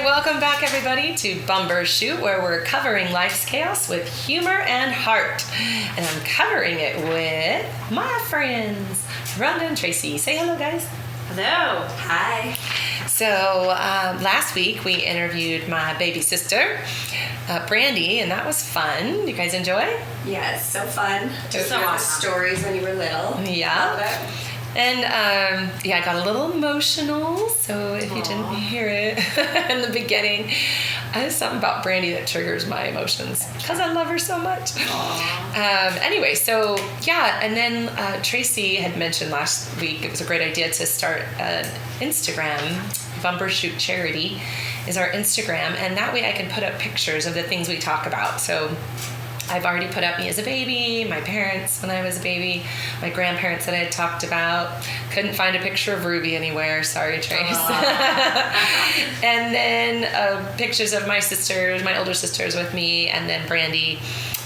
Welcome back, everybody, to Bumbershoot, where we're covering life's chaos with humor and heart. And I'm covering it with my friends, Rhonda and Tracy. Say hello, guys. Hello. Hi. So last week we interviewed my baby sister, Brandy, and that was fun. You guys enjoy? Yeah, it's so fun. So the awesome. stories when you were little. Yeah. Love it. And I got a little emotional, so if you didn't hear it in the beginning, there's something about Brandy that triggers my emotions because I love her so much. Anyway, so yeah, and then Tracy had mentioned last week it was a great idea to start an Instagram. Bumbershoot Charity is our Instagram, and that way I can put up pictures of the things we talk about. So I've already put up me as a baby, my parents when I was a baby, my grandparents that I had talked about. Couldn't find a picture of Ruby anywhere. Sorry, Trace. And then pictures of my sisters, my older sisters with me, and then Brandy,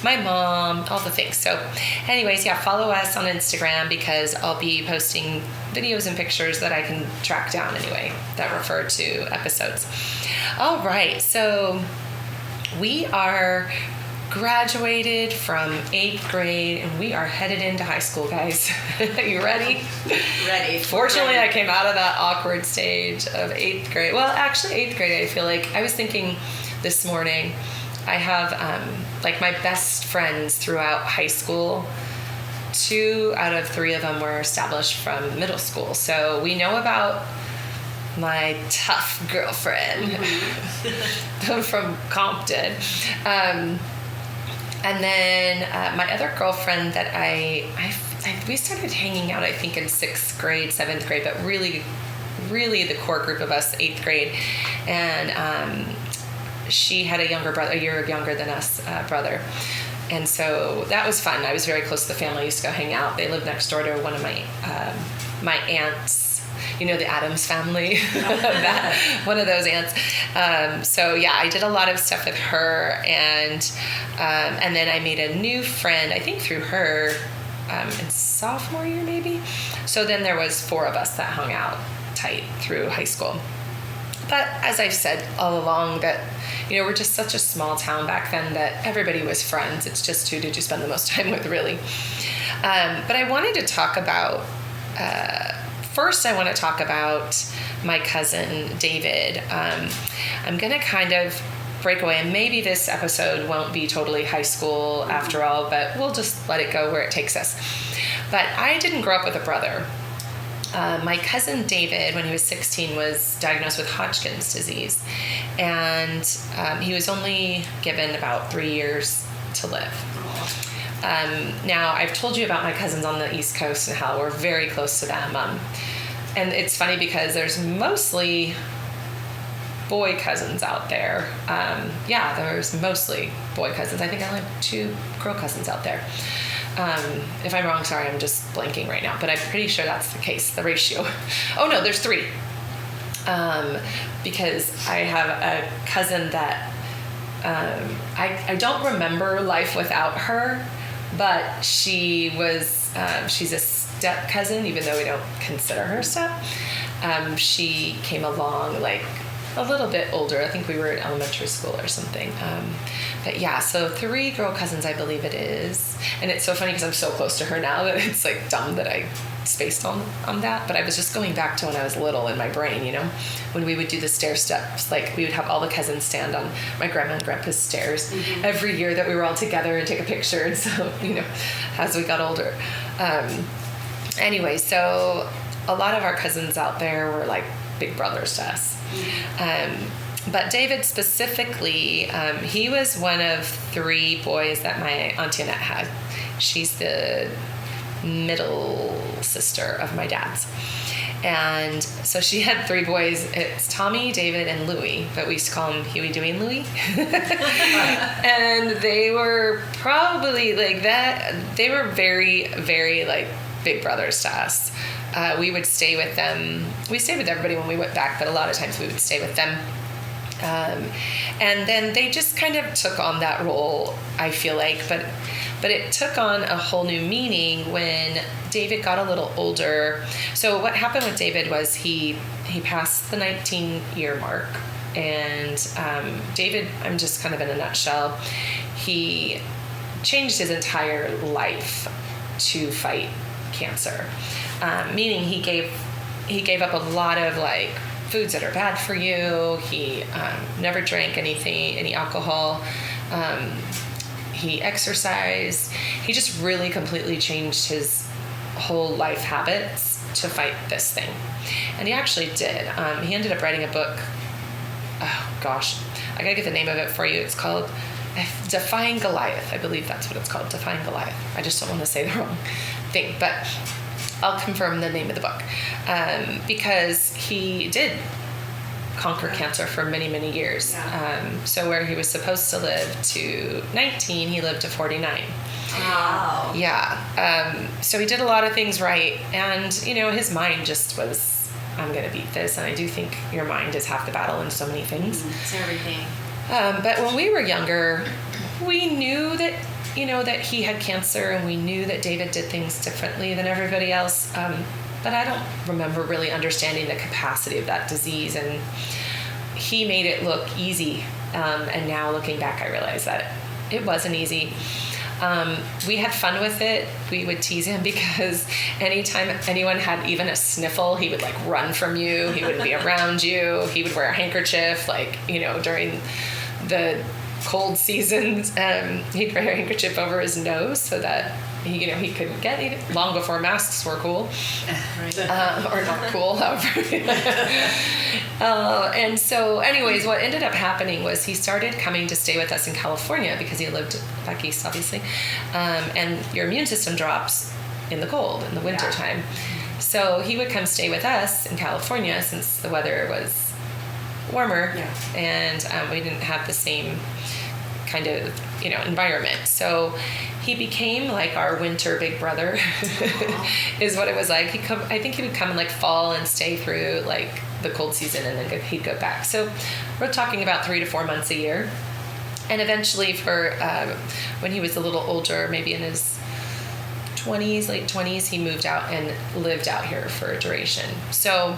my mom, all the things. So anyways, yeah, follow us on Instagram because I'll be posting videos and pictures that I can track down anyway that refer to episodes. All right, so we are graduated from 8th grade and we are headed into high school, guys. Are you ready? Ready. Fortunately, I came out of that awkward stage of 8th grade. Well, actually 8th grade, I feel like I was thinking this morning, I have like my best friends throughout high school. 2 out of 3 of them were established from middle school. So we know about my tough girlfriend from Compton. And then my other girlfriend that we started hanging out, I think, in 6th grade, 7th grade, but really the core group of us, 8th grade. And she had a younger brother, a year younger than us, brother. And so that was fun. I was very close to the family. I used to go hang out. They lived next door to one of my aunts. You know, the Addams family, one of those aunts. So yeah, I did a lot of stuff with her, and then I made a new friend, I think through her, in sophomore year maybe. So then there was 4 of us that hung out tight through high school. But as I've said all along, that we're just such a small town back then that everybody was friends. It's just who did you spend the most time with, really. But I wanted to talk about. First, I want to talk about my cousin, David. I'm going to kind of break away, and maybe this episode won't be totally high school after all, but we'll just let it go where it takes us. But I didn't grow up with a brother. My cousin, David, when he was 16, was diagnosed with Hodgkin's disease, and he was only given about 3 years to live. Now, I've told you about my cousins on the East Coast and how we're very close to them. And it's funny because there's mostly boy cousins out there. There's mostly boy cousins. I think I only have 2 girl cousins out there. If I'm wrong, sorry, I'm just blanking right now. But I'm pretty sure that's the case, the ratio. Oh, no, there's 3. Because I have a cousin that I don't remember life without her. But she was, she's a step cousin, even though we don't consider her a step. She came along like a little bit older. I think we were in elementary school or something. But yeah, so 3 girl cousins, I believe it is. And it's so funny because I'm so close to her now that it's like dumb that I spaced on that. But I was just going back to when I was little in my brain, when we would do the stair steps. Like we would have all the cousins stand on my grandma and grandpa's stairs every year that we were all together and take a picture. And so, as we got older. Anyway, so a lot of our cousins out there were like big brothers to us. But David specifically, he was one of 3 boys that my Auntie Annette had. She's the middle sister of my dad's. And so she had 3 boys. It's Tommy, David, and Louie, but we used to call them Huey, Dewey, and Louie. And they were probably like that. They were very, very like big brothers to us. We would stay with them. We stayed with everybody when we went back, but a lot of times we would stay with them. And then they just kind of took on that role, I feel like, but it took on a whole new meaning when David got a little older. So what happened with David was he passed the 19-year mark And David, I'm just kind of in a nutshell, he changed his entire life to fight cancer, meaning he gave up a lot of like foods that are bad for you. He never drank any alcohol. He exercised. He just really completely changed his whole life habits to fight this thing. And he actually did. He ended up writing a book. Oh gosh, I gotta get the name of it for you. It's called Defying Goliath. I believe that's what it's called, Defying Goliath. I just don't want to say the wrong thing, but I'll confirm the name of the book, because he did conquer cancer for many, many years. So where he was supposed to live to 19, he lived to 49. Wow. Yeah. So he did a lot of things right, and his mind just was, I'm going to beat this. And I do think your mind is half the battle in so many things. It's everything. But when we were younger, we knew that, that he had cancer, and we knew that David did things differently than everybody else. But I don't remember really understanding the capacity of that disease. And he made it look easy. And now looking back, I realize that it wasn't easy. We had fun with it. We would tease him because anytime anyone had even a sniffle, he would like run from you. He wouldn't be around you. He would wear a handkerchief, like, during the cold seasons. He'd wear a handkerchief over his nose so that he couldn't get it, long before masks were cool. Or not cool, however. And so anyways, what ended up happening was he started coming to stay with us in California because he lived back east, obviously. And your immune system drops in the cold, in the winter time. So he would come stay with us in California since the weather was warmer, and we didn't have the same kind of environment. So he became like our winter big brother, is what it was like. I think he would come in like fall and stay through like the cold season, and then he'd go back. So we're talking about 3 to 4 months a year. And eventually, for when he was a little older, maybe in his 20s, late 20s, he moved out and lived out here for a duration. So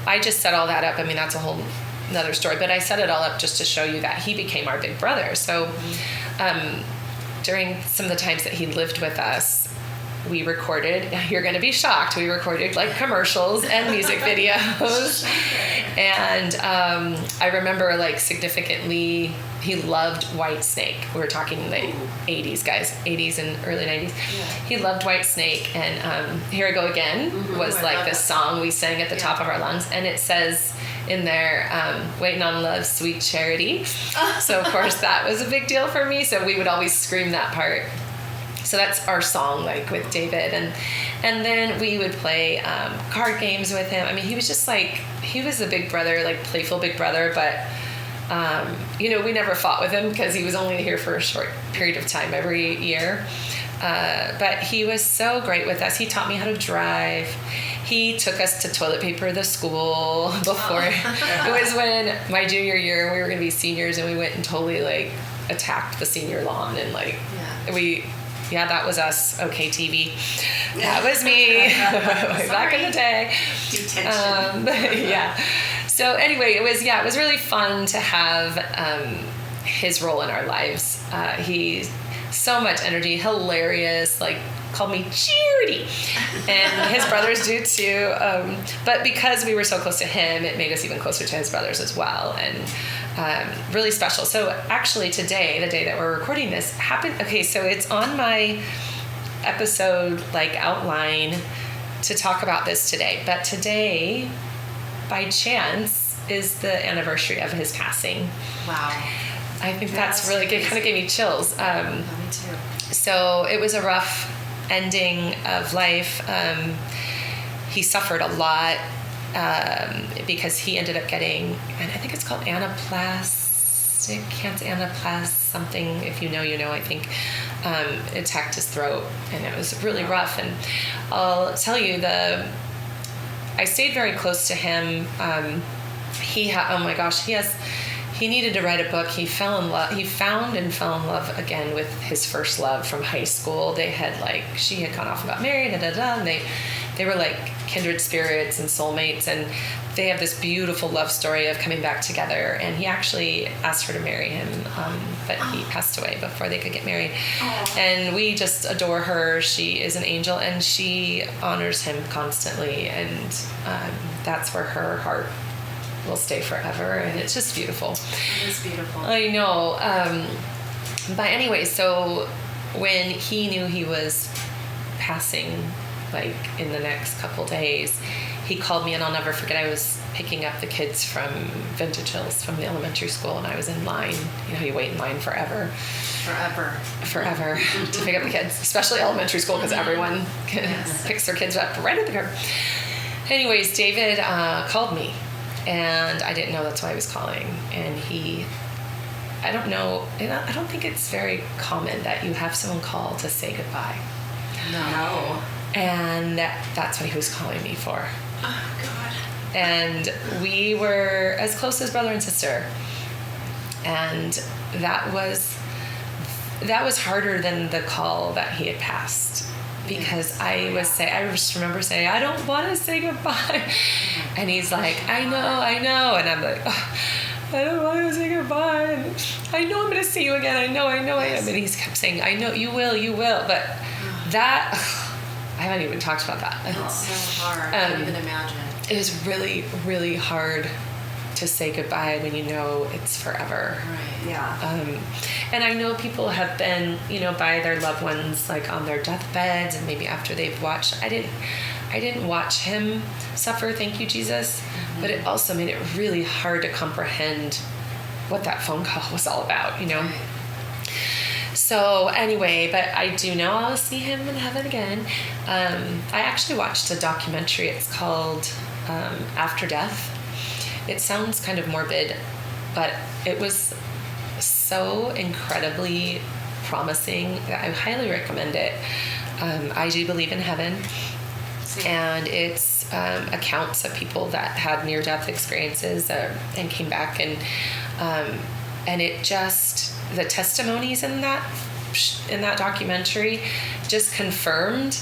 I just set all that up. I mean, that's a whole another story, but I set it all up just to show you that he became our big brother. So during some of the times that he lived with us, we recorded, you're going to be shocked, we recorded like commercials and music videos. And I remember like significantly, he loved Whitesnake. We were talking the 80s, guys, 80s and early 90s. He loved Whitesnake, and Here I Go Again was like the song we sang at the top of our lungs. And it says in there, Waiting on Love's Sweet Charity. So of course that was a big deal for me. So we would always scream that part. So that's our song, like with David. And then we would play card games with him. I mean, he was just like, he was a big brother, like playful big brother, but we never fought with him because he was only here for a short period of time every year. But he was so great with us. He taught me how to drive. He took us to toilet paper the school before. It was when my junior year, we were going to be seniors, and we went and totally like attacked the senior lawn, and like that was us. Okay, TV. That was me back in the day. Detention. So anyway, it was really fun to have his role in our lives. He's so much energy, hilarious, like called me Charity, and his brothers do too. But because we were so close to him, it made us even closer to his brothers as well, and really special. So actually today, the day that we're recording this, happened. Okay, so it's on my episode like outline to talk about this today. But today, by chance, is the anniversary of his passing. Wow. I think that's really good. Kind of gave me chills. Me too. So it was a rough ending of life. He suffered a lot because he ended up getting, and I think it's called anaplastic cancer, something. If you know, you know. I think it attacked his throat, and it was really rough. And I'll tell you, I stayed very close to him. Oh my gosh, he needed to write a book. He fell in love. He found and fell in love again with his first love from high school. She had gone off and got married, and they were like kindred spirits and soulmates, and they have this beautiful love story of coming back together. And he actually asked her to marry him, but he passed away before they could get married. And we just adore her. She is an angel, and she honors him constantly, and that's where her heart will stay forever. And it's just beautiful. It is beautiful. I know. But anyway, so when he knew he was passing, like in the next couple days, he called me, and I'll never forget, I was picking up the kids from Vintage Hills from the elementary school, and I was in line. You know, you wait in line forever to pick up the kids, especially elementary school, because everyone picks their kids up right at the curb. Anyways, David called me, and I didn't know that's why he was calling. And I don't know, I don't think it's very common that you have someone call to say goodbye. No. And that's what he was calling me for. Oh, God. And we were as close as brother and sister. And that was harder than the call that he had passed. Because I just remember saying, I don't want to say goodbye. And he's like, I know. And I'm like, oh, I don't want to say goodbye. And I know I'm going to see you again. I know I am. And he kept saying, I know you will. But that, I haven't even talked about that. It's so hard. I can't even imagine. It was really, really hard to say goodbye when you know it's forever. Right. Yeah. And I know people have been, by their loved ones, like on their deathbeds, and maybe after they've watched. I didn't watch him suffer, thank you, Jesus. Mm-hmm. But it also made it really hard to comprehend what that phone call was all about, Right. So anyway, but I do know I'll see him in heaven again. I actually watched a documentary. It's called After Death. It sounds kind of morbid, but it was so incredibly promising that I highly recommend it. I do believe in heaven, and it's accounts of people that had near-death experiences and came back, and it just, the testimonies in that documentary just confirmed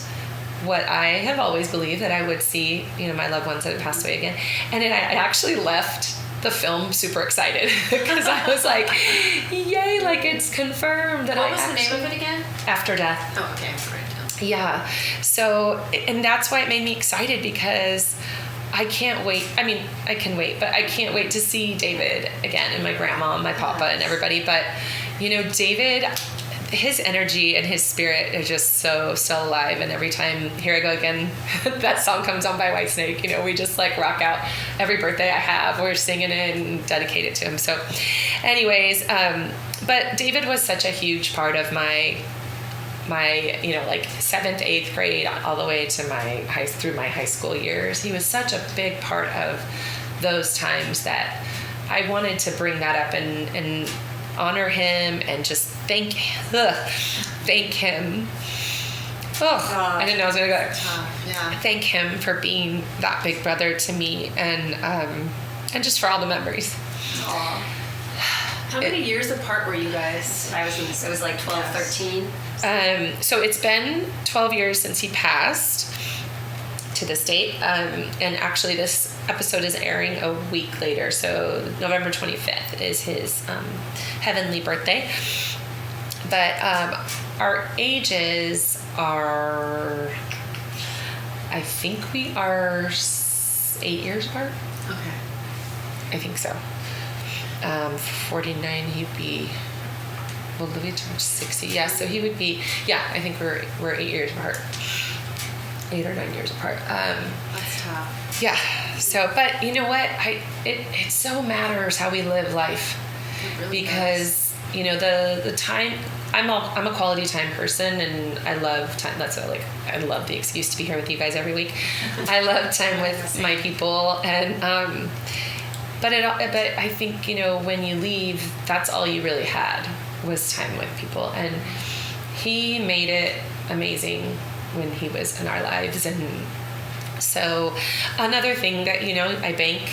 what I have always believed, that I would see, my loved ones that had passed away again. And I actually left the film super excited because I was like, yay, like it's confirmed. What was the name of it again? After Death. Oh, okay. I'm right. Yeah. So, and that's why it made me excited, because I can't wait. I mean, I can wait, but I can't wait to see David again, and my grandma and my papa and everybody. But, David, his energy and his spirit are just so still alive. And every time Here I Go Again, that song comes on by Whitesnake, we just like rock out. Every birthday I have, we're singing it and dedicate it to him. So anyways, but David was such a huge part of my like 7th, 8th grade all the way to through my high school years. He was such a big part of those times that I wanted to bring that up and honor him and just thank him. I didn't know I was going to go there. Yeah. Thank him for being that big brother to me, and just for all the memories. Aww. How many years apart were you guys? It was like 12, 13. So it's been 12 years since he passed to this date. And actually this episode is airing a week later. So November 25th is his heavenly birthday. But our ages are, I think we are 8 years apart. Okay. I think so. 49, he'd be, well, Louis turned 60. Yeah, so he would be, I think we're 8 years apart. 8 or 9 years apart. That's tough. Yeah. So, but you know what? It so matters how we live life. It really because, the time, I'm a quality time person, and I love time. That's what, I love the excuse to be here with you guys every week. I love time with my people, and, but I think, when you leave, that's all you really had was time with people. And he made it amazing when he was in our lives. And so another thing that, I bank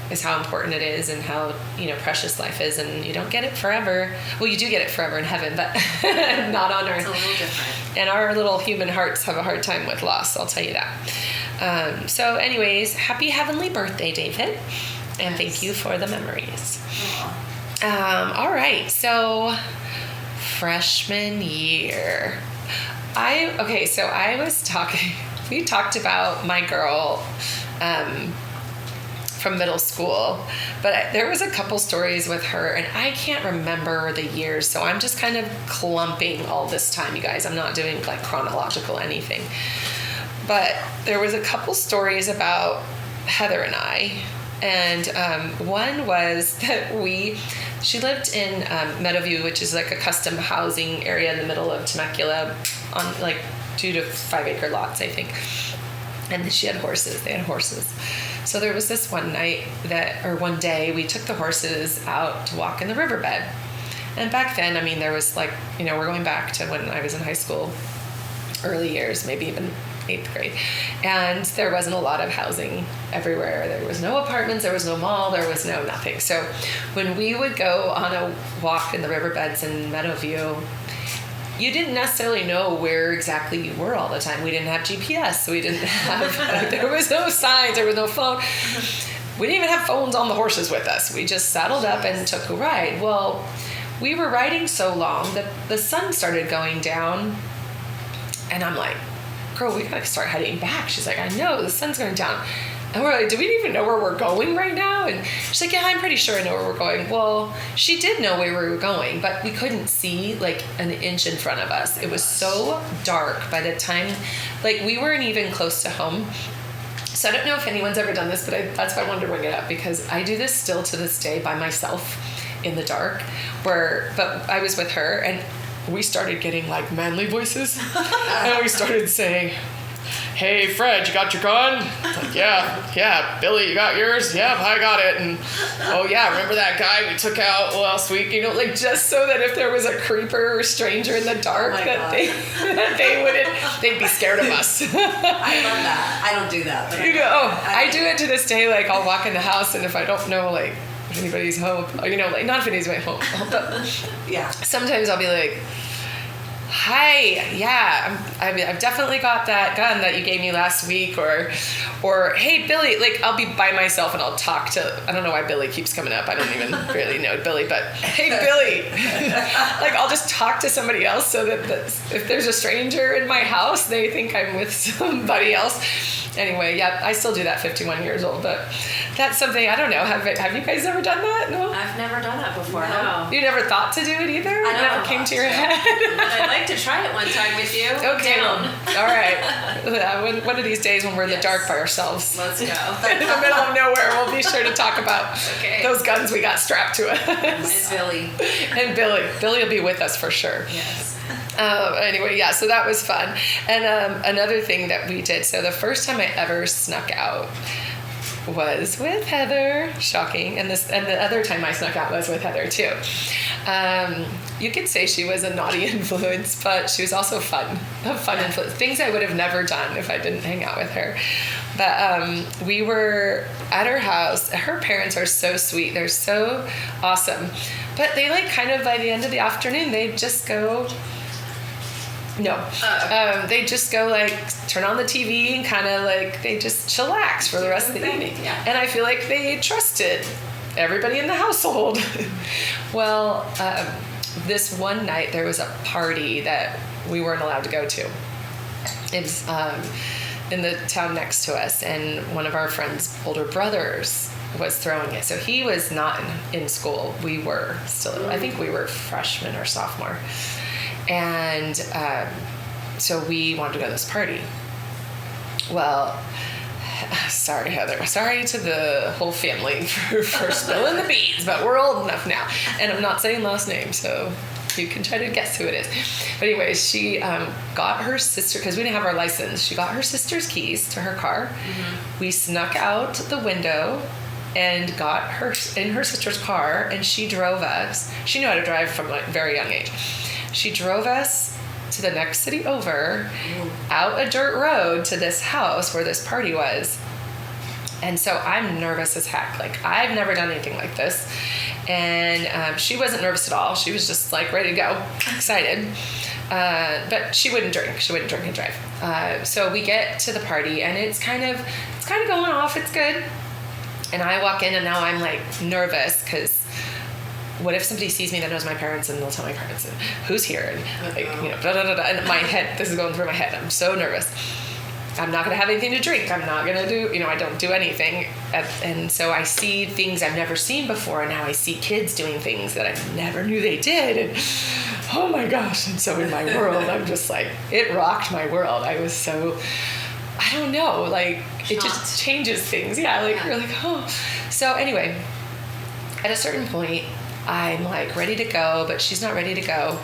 is how important it is and how, precious life is. And you don't get it forever. Well, you do get it forever in heaven, but not on earth. It's a little different. And our little human hearts have a hard time with loss, I'll tell you that. So anyways, happy heavenly birthday, David. And thank you for the memories. All right, so freshman year. We talked about my girl from middle school, but there was a couple stories with her, and I can't remember the years, so I'm just kind of clumping all this time, you guys. I'm not doing like chronological anything. But there was a couple stories about Heather and I, and one was that she lived in Meadowview, which is like a custom housing area in the middle of Temecula on like 2 to 5 acre lots, I think. And she had horses. They had horses. So there was this one day we took the horses out to walk in the riverbed. And back then, I mean, there was like, we're going back to when I was in high school, early years, maybe even 8th grade. And there wasn't a lot of housing everywhere. There was no apartments, there was no mall, there was no nothing. So when we would go on a walk in the riverbeds in Meadowview, you didn't necessarily know where exactly you were all the time. We didn't have GPS, so we didn't have, there was no signs, there was no phone. We didn't even have phones on the horses with us. We just saddled up and took a ride. Well, we were riding so long that the sun started going down, and I'm like, girl, we gotta start heading back. She's like, I know, the sun's going down. And we're like, do we even know where we're going right now? And she's like, yeah, I'm pretty sure I know where we're going. Well, she did know where we were going, but we couldn't see like an inch in front of us. It was so dark by the time, like we weren't even close to home. So I don't know if anyone's ever done this, but that's why I wanted to bring it up, because I do this still to this day by myself in the dark, but I was with her, and we started getting like manly voices, and we started saying, hey, Fred, you got your gun? It's like, yeah. Billy, you got yours? Yep, I got it. And, oh, yeah, remember that guy we took out last week? Like, just so that if there was a creeper or stranger in the dark, they'd be scared of us. I love that. I don't do that. But I do it to this day. Like, I'll walk in the house, and if I don't know, like, if anybody's home, like, not if anybody's home, but sometimes I'll be like, hi, I've definitely got that gun that you gave me last week, or hey, Billy, like I'll be by myself and I'll talk to, I don't know why Billy keeps coming up. I don't even really know Billy, but hey, Billy, like I'll just talk to somebody else so that if there's a stranger in my house, they think I'm with somebody else. Anyway, I still do that 51 years old, but that's something, I don't know. Have you guys ever done that? No? I've never done that before, no. You never thought to do it either? I never came to your head? But I'd like to try it one time with you. Okay. Down. All right. One of these days when we're in the dark by ourselves. Let's go. In the middle of nowhere, we'll be sure to talk about those guns we got strapped to us. And Billy. And Billy. Billy will be with us for sure. Yes. Anyway, so that was fun. And another thing that we did, so the first time I ever snuck out was with Heather. Shocking. And the other time I snuck out was with Heather too. You could say she was a naughty influence, but she was also fun. A fun influence. Things I would have never done if I didn't hang out with her. But we were at her house. Her parents are so sweet. They're so awesome. But they like kind of by the end of the afternoon, they just go... they just go like turn on the TV and kind of like they just chillax for the rest of the evening. Yeah. And I feel like they trusted everybody in the household. Well, this one night there was a party that we weren't allowed to go to. It was in the town next to us, and one of our friend's older brothers was throwing it. So he was not in school. We were still, I think we were freshman or sophomore. And so we wanted to go to this party. Well, sorry, Heather. Sorry to the whole family for spilling the beans, but we're old enough now. And I'm not saying last name, so you can try to guess who it is. But anyways, she got her sister, because we didn't have our license, she got her sister's keys to her car. Mm-hmm. We snuck out the window and got her in her sister's car, and she drove us. She knew how to drive from a very young age. She drove us to the next city over, out a dirt road to this house where this party was. And so I'm nervous as heck. Like, I've never done anything like this. And she wasn't nervous at all. She was just like ready to go, excited. But she wouldn't drink. She wouldn't drink and drive. So we get to the party, and it's kind of going off. It's good. And I walk in, and now I'm like nervous because what if somebody sees me that knows my parents, and they'll tell my parents, and who's here, and like, blah, blah, blah, blah. And my head, this is going through my head. I'm so nervous. I'm not going to have anything to drink. I'm not going to do, I don't do anything. And so I see things I've never seen before. And now I see kids doing things that I never knew they did. And oh my gosh. And so in my world, I'm just like, it rocked my world. I was so, I don't know, like it just changes things. Yeah. Like you're like, oh. So anyway, at a certain point, I'm like ready to go, but she's not ready to go.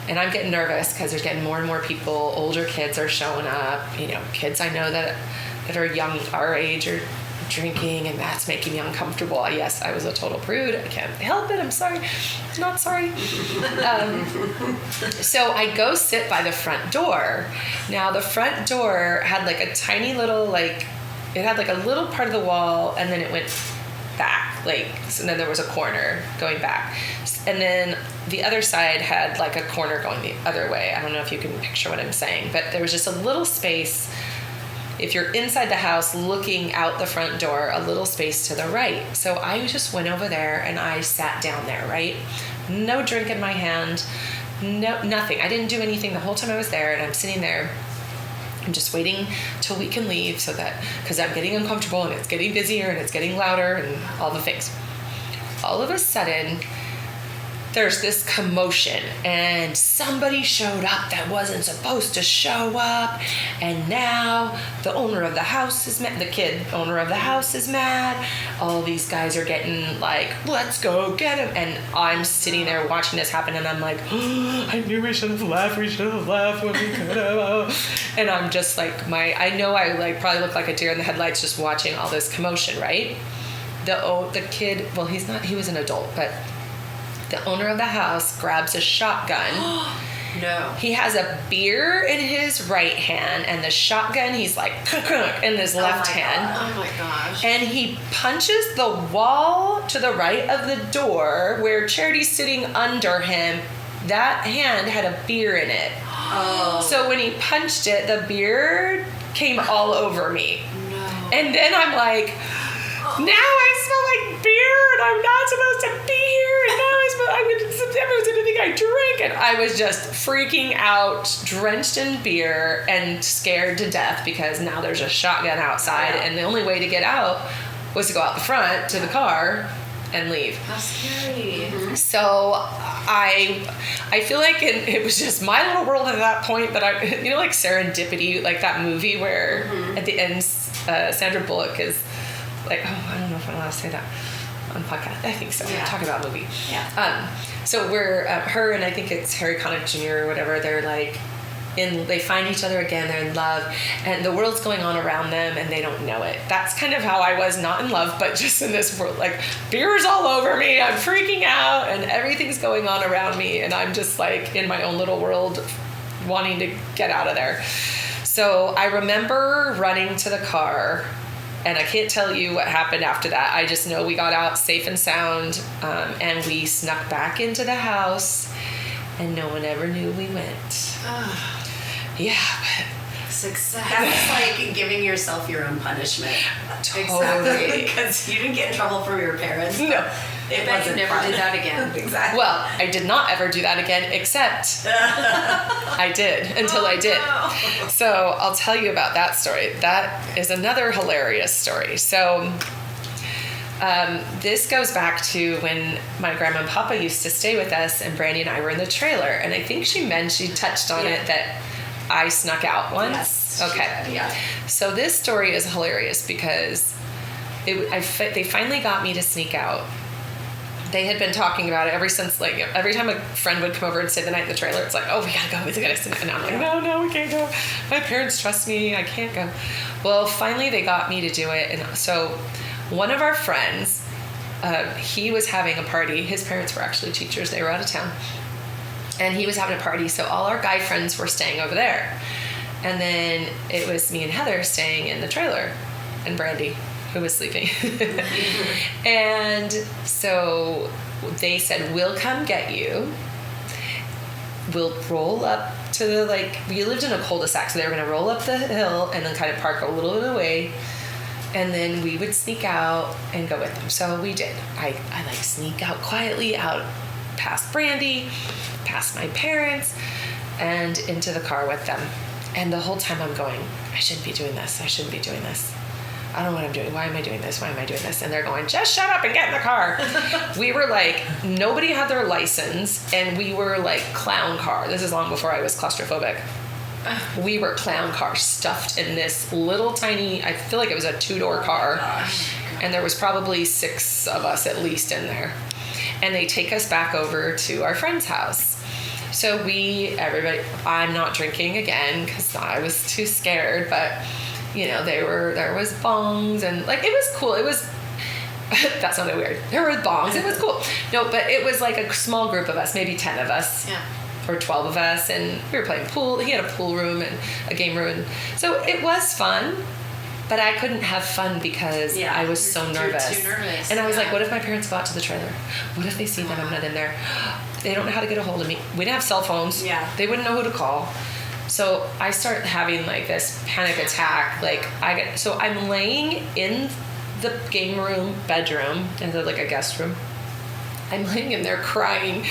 And I'm getting nervous because there's getting more and more people. Older kids are showing up. Kids I know that are young, our age, are drinking, and that's making me uncomfortable. Yes, I was a total prude. I can't help it. I'm sorry. I'm not sorry. So I go sit by the front door. Now, the front door had like a tiny little, it had like a little part of the wall, and then it went back, and then there was a corner going back, and then the other side had like a corner going the other way. I don't know if you can picture what I'm saying, but there was just a little space. If you're inside the house looking out the front door, a little space to the right. So I just went over there and I sat down there, right? No drink in my hand, no nothing. I didn't do anything the whole time I was there, and I'm sitting there. I'm just waiting till we can leave because I'm getting uncomfortable, and it's getting busier, and it's getting louder, and all the things. All of a sudden, there's this commotion, and somebody showed up that wasn't supposed to show up, and now the owner of the house is mad. The kid owner of the house is mad. All these guys are getting like, let's go get him. And I'm sitting there watching this happen, and I'm like, oh, I knew we should have left. We should have left when we could have. And I'm just like, I know I like probably look like a deer in the headlights just watching all this commotion, right? The kid, well, he was an adult, but the owner of the house grabs a shotgun. No. He has a beer in his right hand, and the shotgun he's like in his left hand. Oh my gosh. And he punches the wall to the right of the door where Charity's sitting under him. That hand had a beer in it. Oh. So when he punched it, the beer came all over me. No. And then I'm like, now I smell like beer, and I'm not supposed to be here, and now everyone's gonna think I drink. And I was just freaking out, drenched in beer, and scared to death because now there's a shotgun outside, and the only way to get out was to go out the front to the car and leave. How scary. Mm-hmm. So I feel like it was just my little world at that point that like Serendipity, like that movie where at the end Sandra Bullock is like, oh, I don't know if I'm allowed to say that on the podcast. I think so. Yeah. Talk about movie. Yeah. So we're her and I think it's Harry Connick Jr. or whatever. They're like they find each other again. They're in love, and the world's going on around them, and they don't know it. That's kind of how I was, not in love, but just in this world. Like beer's all over me. I'm freaking out, and everything's going on around me, and I'm just like in my own little world, wanting to get out of there. So I remember running to the car. And I can't tell you what happened after that. I just know we got out safe and sound, and we snuck back into the house, and no one ever knew we went. Yeah. Success. That's like giving yourself your own punishment. Totally. Because you didn't get in trouble from your parents. No. It bet you wasn't never fun. did that again. Exactly. Well, I did not ever do that again, except I did until I did. No. So I'll tell you about that story. That is another hilarious story. So this goes back to when my grandma and papa used to stay with us, and Brandy and I were in the trailer. And I think she touched on it that I snuck out once. Yes, Okay. yeah. So this story is hilarious because they finally got me to sneak out. They had been talking about it ever since, like, every time a friend would come over and stay the night in the trailer, it's like, oh, we gotta go, we gotta stay. And I'm like, no, we can't go. My parents trust me, I can't go. Well, finally they got me to do it. And so one of our friends, he was having a party. His parents were actually teachers. They were out of town. And he was having a party, so all our guy friends were staying over there. And then it was me and Heather staying in the trailer, and Brandy, who was sleeping. And so they said, we'll come get you. we'll roll up to the, like, we lived in a cul-de-sac, so they were going to roll up the hill and then kind of park a little bit away, and then we would sneak out and go with them. So we did. I like sneak out quietly out past Brandy, past my parents, and into the car with them. And the whole time I'm going, I shouldn't be doing this. I shouldn't be doing this. I don't know what I'm doing. Why am I doing this? Why am I doing this? And they're going, just shut up and get in the car. We were like, nobody had their license, and we were like clown car. This is long before I was claustrophobic. We were clown car stuffed in this little tiny, I feel like it was a 2-door car. And there was probably 6 of us at least in there. And they take us back over to our friend's house. So everybody, I'm not drinking again because I was too scared, but you know, there was bongs and like, it was cool. It was, that sounded weird. There were bongs. It was cool. No, but it was like a small group of us, maybe 10 of us. Yeah. Or 12 of us, and we were playing pool. He had a pool room and a game room. And so it was fun, but I couldn't have fun because I was so nervous. You're too nervous. And I was like, what if my parents go out to the trailer? What if they see that I'm not in there? They don't know how to get a hold of me. We didn't have cell phones. Yeah. They wouldn't know who to call. So I start having like this panic attack. Like so I'm laying in the game room, bedroom, and like a guest room. I'm laying in there crying.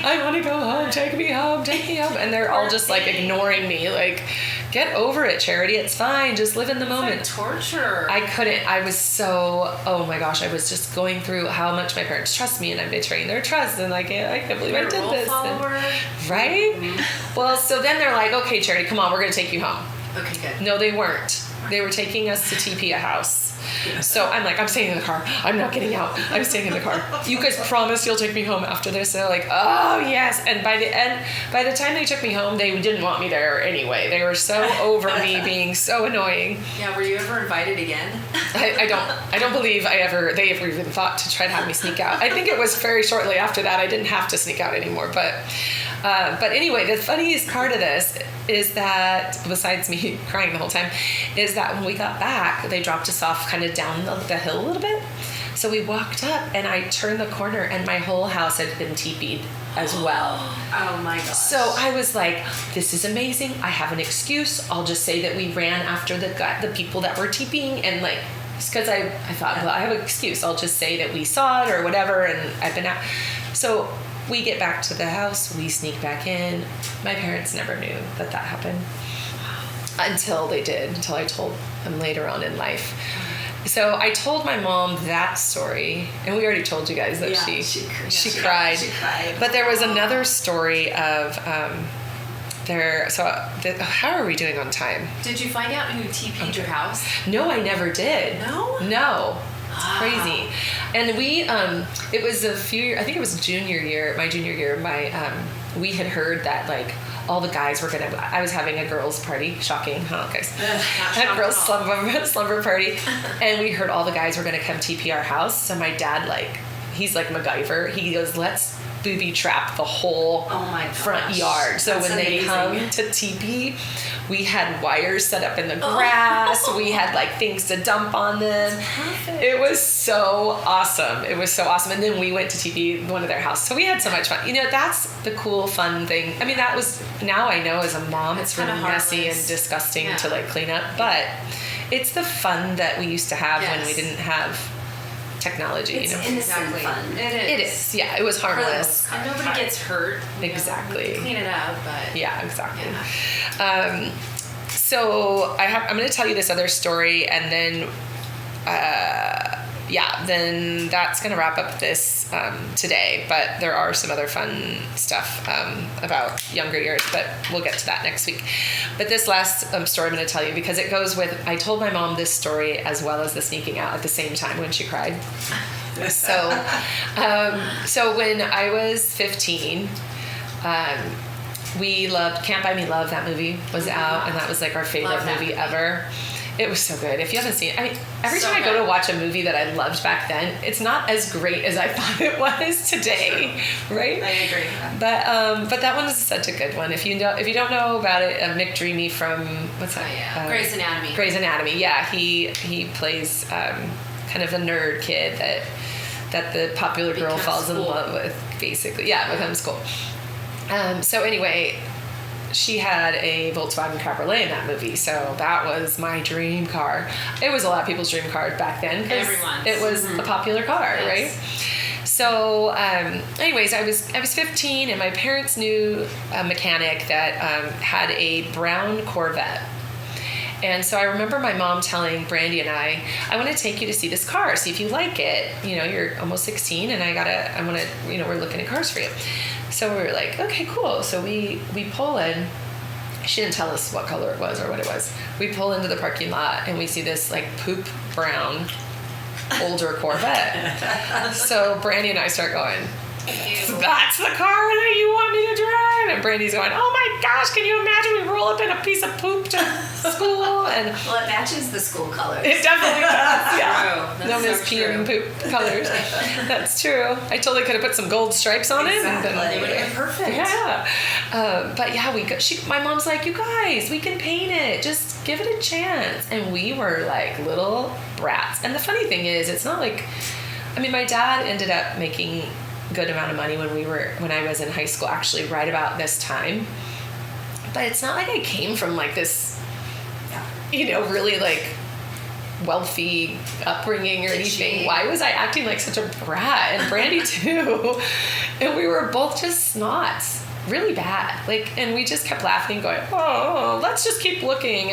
I want to go home. Take me home. Take me home. And they're all just like ignoring me. Like, get over it, Charity. It's fine. Just live in the moment. Like torture. I couldn't. I was so, oh my gosh. I was just going through how much my parents trust me, and I'm betraying their trust. And I can't believe I did this. Right? Mm-hmm. Well, so then they're like, okay, Charity, come on. We're going to take you home. Okay, good. No, they weren't. They were taking us to TP a house. So I'm like, I'm staying in the car. I'm not getting out. I'm staying in the car. You guys promise you'll take me home after this? They're like, oh yes. And by the time they took me home, they didn't want me there anyway. They were so over me being so annoying. Yeah, were you ever invited again? I don't believe they ever even thought to try to have me sneak out. I think it was very shortly after that I didn't have to sneak out anymore. But anyway, the funniest part of this is that, besides me crying the whole time, is that when we got back, they dropped us off kind of down the hill a little bit. So we walked up, and I turned the corner, and my whole house had been teepeed as well. Oh my gosh. So I was like, this is amazing. I have an excuse. I'll just say that we ran after the people that were teepeeing, and like, because I thought, well, I have an excuse. I'll just say that we saw it or whatever, and I've been out. So we get back to the house. We sneak back in. My parents never knew that happened until they did, until I told them later on in life. So I told my mom that story, and we already told you guys that she cried. She cried. But there was another story of how are we doing on time? Did you find out who TP'd your house? No, I never did. No. It's crazy. And we, it was a few years, I think it was my junior year, we had heard that like all the guys were I was having a girls' party, shocking, huh, guys? A girls' slumber party. And we heard all the guys were going to come TP our house. So my dad, like, he's like MacGyver. He goes, let's booby trap the whole front yard. So That's when they amazing. come to TP, we had wires set up in the grass. We had like things to dump on them. It was so awesome. And then we went to TP one of their houses. So we had so much fun. You know, that's the cool, fun thing. I mean, that was, now I know as a mom, it's really messy and disgusting to like clean up. But it's the fun that we used to have when we didn't have technology. It's innocent fun. It is. Yeah, it was harmless. And nobody gets hurt. Exactly. Clean it up, but yeah, exactly. Yeah. So I'm going to tell you this other story, and then then that's going to wrap up this today. But there are some other fun stuff about younger years, but we'll get to that next week. But this last story I'm going to tell you, because it goes with, I told my mom this story as well as the sneaking out at the same time when she cried. So when I was 15, we loved Can't Buy Me Love. That movie was out, and that was like our favorite movie ever. It was so good. If you haven't seen it, I mean, every time I go to watch a movie that I loved back then, it's not as great as I thought it was today, right? I agree. But that one is such a good one. If you don't know about it, McDreamy from what's that? Grey's Anatomy. Grey's Anatomy. Yeah, he plays kind of a nerd kid that the popular girl falls in love with, basically. Yeah, becomes cool. So anyway, she had a Volkswagen Cabriolet in that movie, so that was my dream car. It was a lot of people's dream car back then. 'Cause Everyone's. it was a popular car, Yes. right? So, anyways, I was 15, and my parents knew a mechanic that had a brown Corvette. And so I remember my mom telling Brandy and I want to take you to see this car, see if you like it. You know, you're almost 16, and I want to, you know, we're looking at cars for you. So we were like, okay, cool. So we pull in. She didn't tell us what color it was or what it was. We pull into the parking lot, and we see this like poop brown older Corvette. So Brandy and I start going, that's the car that you want me to drive? And Brandy's going, oh my gosh, can you imagine we roll up in a piece of poop to school? And Well, it matches the school colors. it definitely does, yeah. True. Known That's as so pee and true. poop colors. That's true. I totally could have put some gold stripes on it. Exactly. And It would have been perfect. yeah. But yeah, my mom's like, you guys, we can paint it. Just give it a chance. And we were like little brats. And the funny thing is, it's not like, I mean, my dad ended up making a good amount of money when I was in high school, actually right about this time. But it's not like I came from like this, you know, really like wealthy upbringing or anything. Why was I acting like such a brat? And Brandy too. And we were both just snots, really bad. Like, and we just kept laughing, going, oh, let's just keep looking.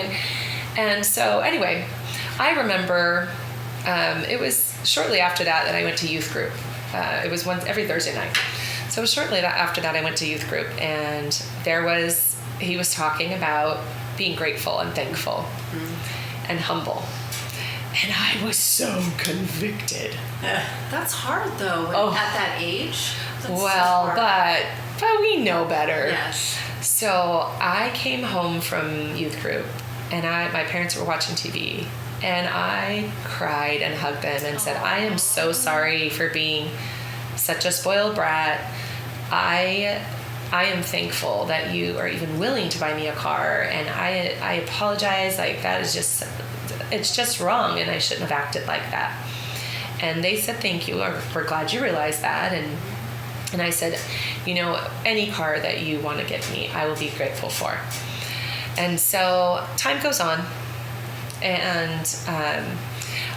And so anyway, I remember it was shortly after that I went to youth group. It was every Thursday night. So shortly after that I went to youth group, and he was talking about being grateful and thankful and humble. And I was so convicted. That's hard though. Oh. At that age. That's Well, so hard. but we know better. Yes. So I came home from youth group, and my parents were watching TV, and I cried and hugged them and said, I am so sorry for being such a spoiled brat. I am thankful that you are even willing to buy me a car, and I apologize. Like, that is just, it's just wrong, and I shouldn't have acted like that. And they said, thank you. We're glad you realized that. And I said, you know, any car that you want to give me, I will be grateful for. And so time goes on, and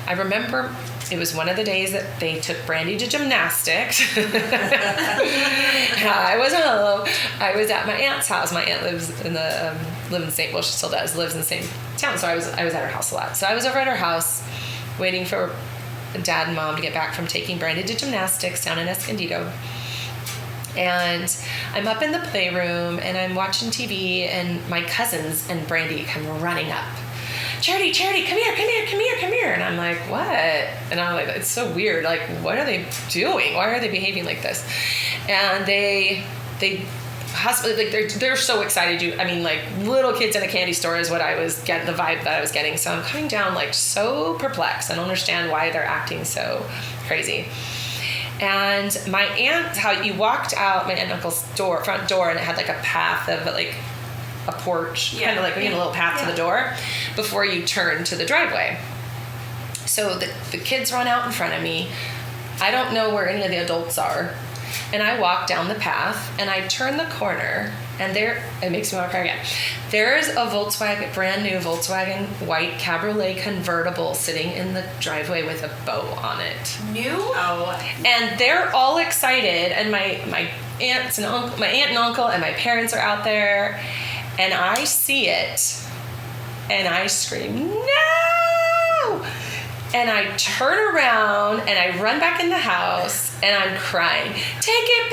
I remember it was one of the days that they took Brandy to gymnastics. I was home. I was at my aunt's house. My aunt lives in St. She still does, lives in the same town. So I was at her house a lot. So I was over at her house waiting for Dad and Mom to get back from taking Brandy to gymnastics down in Escondido. And I'm up in the playroom, and I'm watching TV, and my cousins and Brandy come running up. Charity, come here. And I'm like, what? And I'm like, it's so weird. Like, what are they doing? Why are they behaving like this? And they like they're so excited. I mean, like little kids in a candy store is what I was getting, the vibe that I was getting. So I'm coming down like so perplexed. I don't understand why they're acting so crazy. And my aunt, how you walked out my aunt and uncle's front door, and it had like a path of like a porch, kind of like a little path to the door before you turn to the driveway. So the kids run out in front of me. I don't know where any of the adults are. And I walk down the path, and I turn the corner, and it makes me want to cry again. There's a brand new Volkswagen white Cabriolet convertible sitting in the driveway with a bow on it. New? Oh. And they're all excited, and my aunt and uncle and my parents are out there, and I see it, and I scream, no! And I turn around, and I run back in the house, and I'm crying, take it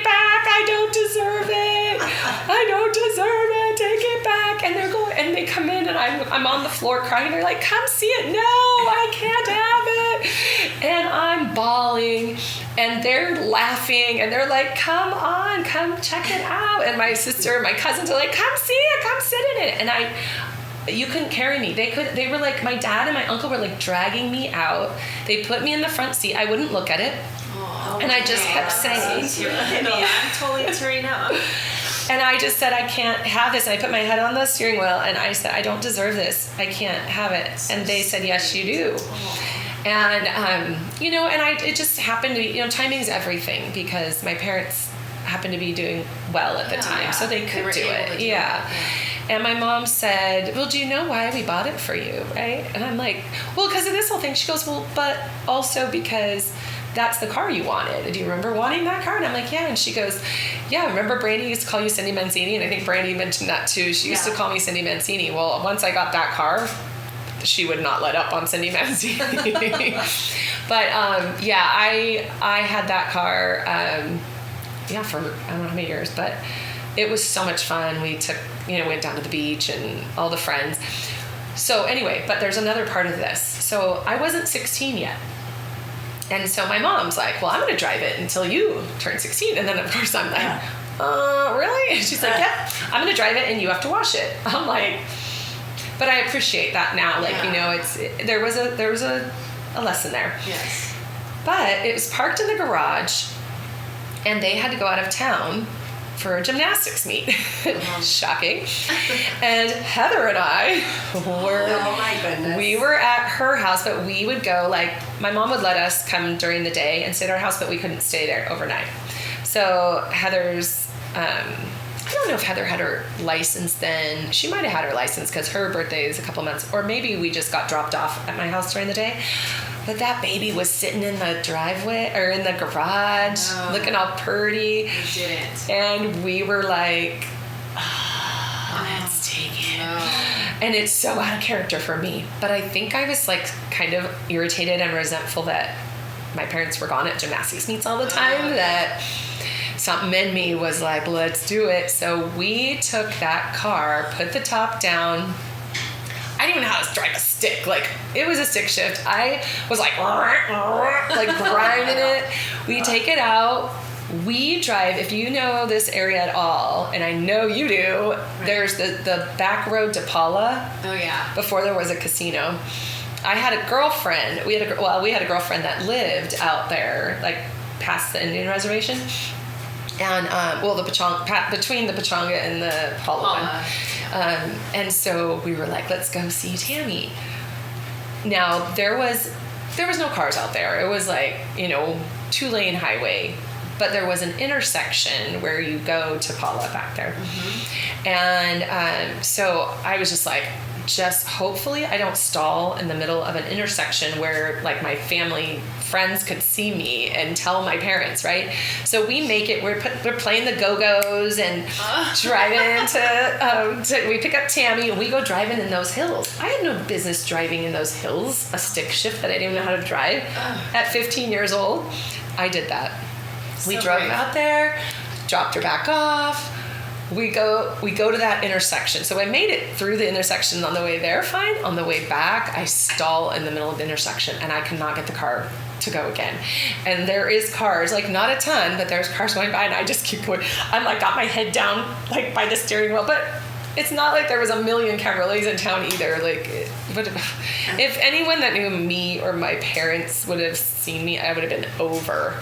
back, I don't deserve it, take it back. And they're going, and they come in, and I'm on the floor crying, and they're like, come see it, no, I can't have it. And I'm bawling, and they're laughing, and they're like, come on, come check it out. And my sister and my cousins are like, come see it, come sit in it. And you couldn't carry me. They were like, my dad and my uncle were like dragging me out. They put me in the front seat. I wouldn't look at it. And I just kept saying, I'm totally tearing up. and I just said, I can't have this. And I put my head on the steering wheel, and I said, I don't deserve this. I can't have it. And they said, yes, you do. And, it just happened to be, timing's everything, because my parents happened to be doing well at the time, so they could were do able it. to do Yeah. And my mom said, well, do you know why we bought it for you, right? And I'm like, well, because of this whole thing. She goes, well, but also because that's the car you wanted. Do you remember wanting that car? And I'm like, yeah. And she goes, yeah, remember Brandy used to call you Cindy Mancini? And I think Brandy mentioned that too. She used to call me Cindy Mancini. Well, once I got that car, she would not let up on Cindy Mancini. But yeah, I had that car, for I don't know how many years, but it was so much fun. We took, went down to the beach and all the friends. So anyway, but there's another part of this. So I wasn't 16 yet. And so my mom's like, well, I'm going to drive it until you turn 16. And then, of course, I'm like, really? And she's like, yeah, I'm going to drive it and you have to wash it. I'm like, but I appreciate that now. Like, there was a lesson there. Yes. But it was parked in the garage and they had to go out of town for a gymnastics meet. Shocking. And Heather and I we were at her house, but we would go, like, my mom would let us come during the day and stay at our house, but we couldn't stay there overnight. So Heather's, I don't know if Heather had her license then. She might have had her license because her birthday is a couple months, or maybe we just got dropped off at my house during the day. But that baby was sitting in the driveway or in the garage, looking all purty. You didn't. And we were like, let's take it. And it's so out of character for me. But I think I was like kind of irritated and resentful that my parents were gone at gymnastics meets all the time, that something in me was like, let's do it. So we took that car, put the top down. I didn't even know how to drive a stick. Like, it was a stick shift. I was like grinding it. We take it out. We drive, if you know this area at all, and I know you do, there's the back road to Paula. Oh, yeah. Before there was a casino. I had a girlfriend. We had a girlfriend that lived out there, like past the Indian reservation. And, between the Pechanga and the Paula one. And so we were like, let's go see Tammy. Now, there was no cars out there. It was like, 2-lane highway. But there was an intersection where you go to Paula back there. Mm-hmm. And so I was just like, hopefully I don't stall in the middle of an intersection where, like, my family friends could see me and tell my parents, right? So we make it, we're playing the Go-Go's and driving to we pick up Tammy and we go driving in those hills. I had no business driving in those hills, a stick shift that I didn't even know how to drive. At 15 years old, I did that. We drove out there, dropped her back off. We go to that intersection. So I made it through the intersection on the way there fine. On the way back, I stall in the middle of the intersection and I cannot get the car to go again. And there is cars, like not a ton, but there's cars going by and I just keep going. I'm like, got my head down like by the steering wheel, but it's not like there was a million cabriolets in town either. Like, but if anyone that knew me or my parents would have seen me, I would have been over.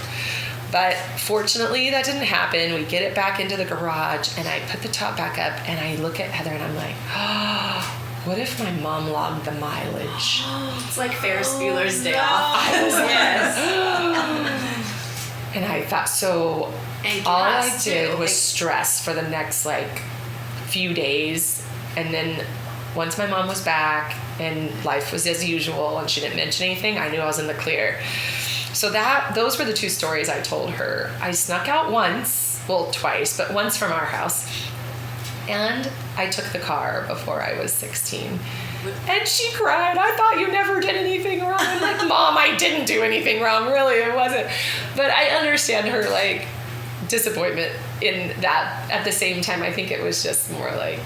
But fortunately, that didn't happen. We get it back into the garage, and I put the top back up, and I look at Heather, and I'm like, oh, what if my mom logged the mileage? It's like Ferris Bueller's Day Off. Yes. And I thought, so all I did was stress for the next, like, few days. And then once my mom was back, and life was as usual, and she didn't mention anything, I knew I was in the clear. So those were the two stories I told her. I snuck out twice, but once from our house. And I took the car before I was 16. And she cried. I thought you never did anything wrong. I'm like, Mom, I didn't do anything wrong. Really, it wasn't. But I understand her, like, disappointment in that. At the same time, I think it was just more like,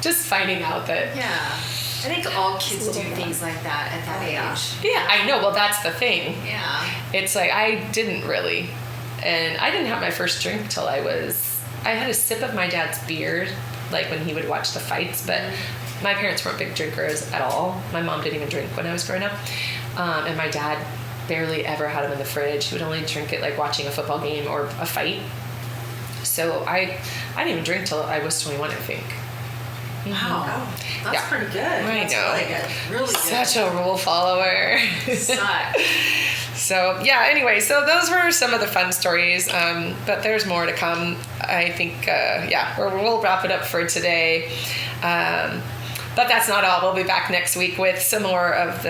just finding out that... Yeah. I think all kids do things like that at that age. Yeah, I know. Well, that's the thing. Yeah. It's like, I didn't really. And I didn't have my first drink till I had a sip of my dad's beer, like when he would watch the fights, but my parents weren't big drinkers at all. My mom didn't even drink when I was growing up. And my dad barely ever had them in the fridge. He would only drink it like watching a football game or a fight. So I didn't even drink till I was 21, I think. Wow. That's pretty good. I That's know. really good. Really good. Such a rule follower. Suck. So yeah, anyway, so those were some of the fun stories, but there's more to come. I think, we'll wrap it up for today. But that's not all. We'll be back next week with some more of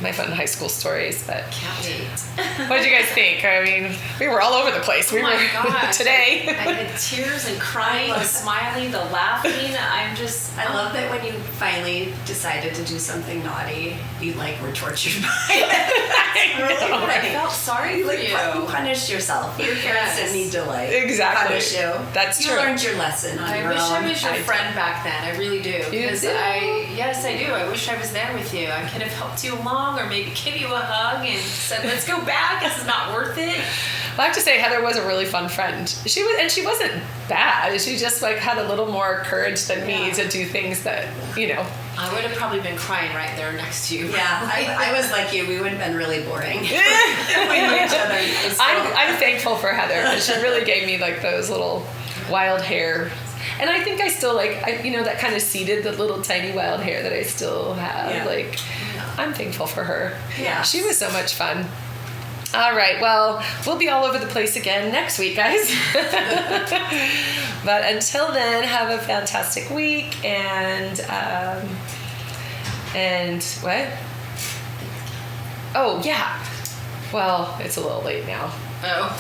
my fun high school stories. But Can't wait. what did you guys think? I mean, we were all over the place. Oh my were gosh. today. I had tears and crying, the smiling, the laughing. I love that when you finally decided to do something naughty, you were tortured by it. Really know. I felt sorry for you you. punished yourself. Your parents didn't need to Exactly. punish you. That's you true. learned your lesson on I your wish own. I was your friend back then. I really do. You do? Yes, I do. I wish I was there with you. I could have helped you along, or maybe give you a hug and said, "Let's go back. This is not worth it." Well, I have to say, Heather was a really fun friend. She wasn't bad. She just had a little more courage than me to do things that, I would have probably been crying right there next to you. Yeah, I was like you. We would have been really boring. We knew each other in high school. I'm thankful for Heather because she really gave me those little wild hair. And I think I still that kind of seeded the little tiny wild hair that I still have. Yeah. I'm thankful for her. Yeah. She was so much fun. All right, well, we'll be all over the place again next week, guys. But until then, have a fantastic week and what? Oh, yeah. Well, it's a little late now. Oh.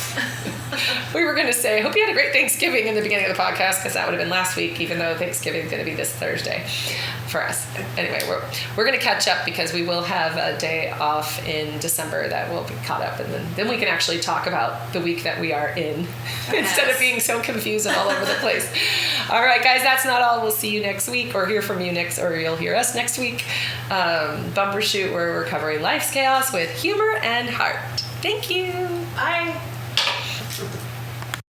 We were going to say, I hope you had a great Thanksgiving in the beginning of the podcast because that would have been last week, even though Thanksgiving is going to be this Thursday for us. Anyway, we're going to catch up because we will have a day off in December that we'll be caught up, and then we can actually talk about the week that we are in instead of being so confused and all over the place. All right, guys, that's not all. We'll see you next week or hear from you next, or you'll hear us next week. Bumbershoot, where we're covering life's chaos with humor and heart. Thank you. Bye.